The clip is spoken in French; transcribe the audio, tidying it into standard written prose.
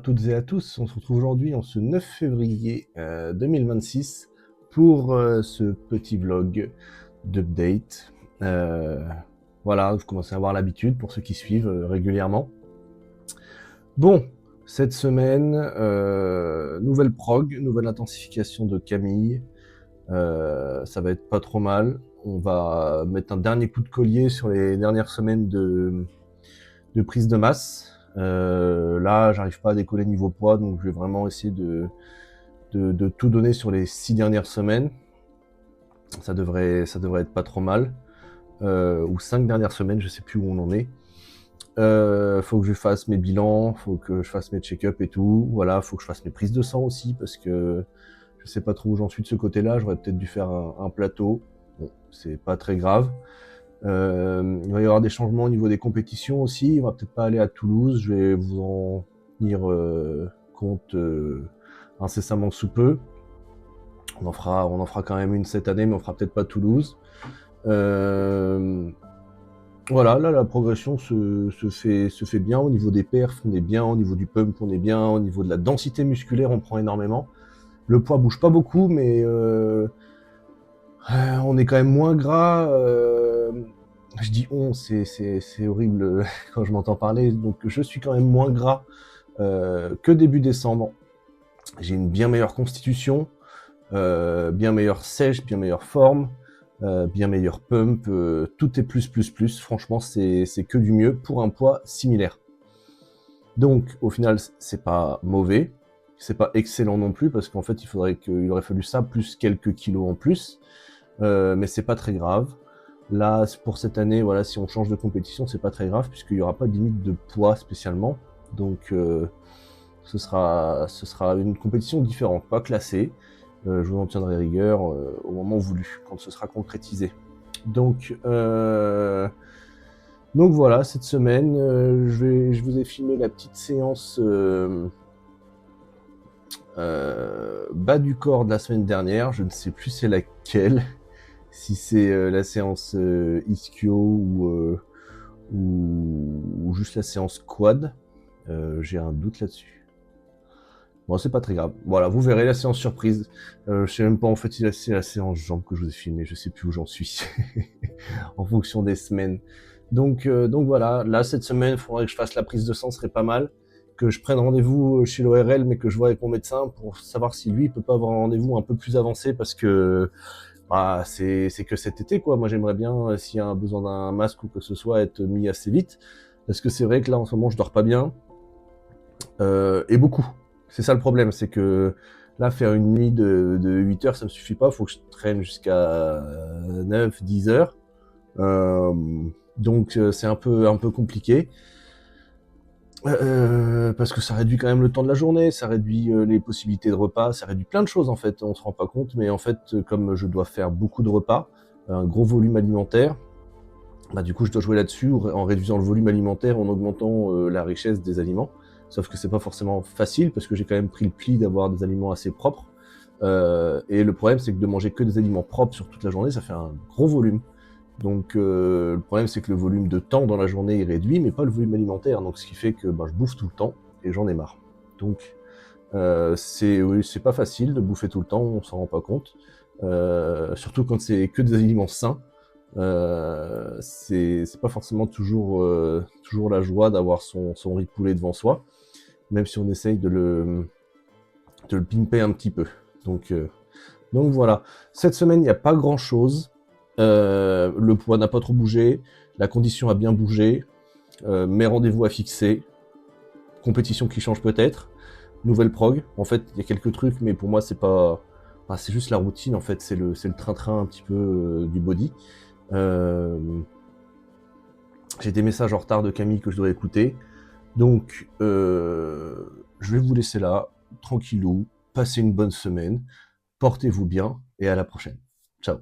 toutes et à tous, on se retrouve aujourd'hui en ce 9 février 2026 pour ce petit vlog d'update. Voilà, vous commencez à avoir l'habitude pour ceux qui suivent régulièrement. Bon, cette semaine, nouvelle prog, nouvelle intensification de Camille. Ça va être pas trop mal. On va mettre un dernier coup de collier sur les dernières semaines de prise de masse. Là, j'arrive pas à décoller niveau poids, donc je vais vraiment essayer de tout donner sur les 6 dernières semaines. Ça devrait être pas trop mal. Ou 5 dernières semaines, je sais plus où on en est. Faut que je fasse mes bilans, faut que je fasse mes check-up et tout. Voilà, faut que je fasse mes prises de sang aussi, parce que je sais pas trop où j'en suis de ce côté-là. J'aurais peut-être dû faire un plateau. Bon, c'est pas très grave. Il va y avoir des changements au niveau des compétitions aussi. On va peut-être pas aller à Toulouse. Je vais vous en tenir compte incessamment sous peu. On en fera quand même une cette année, mais on fera peut-être pas Toulouse. Voilà, là la progression se fait bien. Au niveau des perfs, on est bien. Au niveau du pump, on est bien. Au niveau de la densité musculaire, on prend énormément. Le poids bouge pas beaucoup, mais on est quand même moins gras. Je dis on, c'est horrible quand je m'entends parler. Donc je suis quand même moins gras que début décembre. J'ai une bien meilleure constitution, bien meilleure sèche, bien meilleure forme, bien meilleur pump. Tout est plus. Franchement, c'est que du mieux pour un poids similaire. Donc au final, c'est pas mauvais. C'est pas excellent non plus, parce qu'en fait, il aurait fallu ça plus quelques kilos en plus. Mais c'est pas très grave. Là, pour cette année, voilà, si on change de compétition, c'est pas très grave, puisqu'il n'y aura pas de limite de poids spécialement. Donc, ce sera une compétition différente, pas classée. Je vous en tiendrai rigueur au moment voulu, quand ce sera concrétisé. Donc voilà, cette semaine, je vous ai filmé la petite séance bas du corps de la semaine dernière. Je ne sais plus c'est laquelle. Si c'est la séance ischio ou juste la séance quad, j'ai un doute là-dessus. Bon, c'est pas très grave. Voilà, vous verrez la séance surprise. Je sais même pas en fait si c'est la séance jambes que je vous ai filmé, je sais plus où j'en suis. En fonction des semaines. Donc voilà, là cette semaine, il faudrait que je fasse la prise de sang, ce serait pas mal. Que je prenne rendez-vous chez l'ORL, mais que je vois avec mon médecin pour savoir si lui il peut pas avoir un rendez-vous un peu plus avancé, parce que bah, c'est que cet été, quoi. Moi, j'aimerais bien, s'il y a besoin d'un masque ou que ce soit, être mis assez vite. Parce que c'est vrai que là, en ce moment, je dors pas bien. Et beaucoup. C'est ça le problème, c'est que là, faire une nuit de 8 heures, ça me suffit pas. Faut que je traîne jusqu'à 9, 10 heures. Donc, c'est un peu compliqué. Parce que ça réduit quand même le temps de la journée, ça réduit les possibilités de repas, ça réduit plein de choses en fait, on se rend pas compte, mais en fait, comme je dois faire beaucoup de repas, un gros volume alimentaire, bah du coup je dois jouer là-dessus en réduisant le volume alimentaire, en augmentant la richesse des aliments, sauf que c'est pas forcément facile, parce que j'ai quand même pris le pli d'avoir des aliments assez propres, et le problème c'est que de manger que des aliments propres sur toute la journée, ça fait un gros volume. Donc le problème c'est que le volume de temps dans la journée est réduit, mais pas le volume alimentaire, donc ce qui fait que je bouffe tout le temps et j'en ai marre. Donc c'est pas facile de bouffer tout le temps, on s'en rend pas compte, surtout quand c'est que des aliments sains. C'est pas forcément toujours la joie d'avoir son riz de poulet devant soi, même si on essaye de le pimper un petit peu. Donc voilà. Cette semaine, il n'y a pas grand chose. Le poids n'a pas trop bougé, la condition a bien bougé, mes rendez-vous à fixer, compétition qui change peut-être, nouvelle prog. En fait, il y a quelques trucs, mais pour moi, c'est pas. Enfin, c'est juste la routine, en fait, c'est le train-train un petit peu du body. J'ai des messages en retard de Camille que je dois écouter. Donc, je vais vous laisser là, tranquillou, passez une bonne semaine, portez-vous bien, et à la prochaine. Ciao.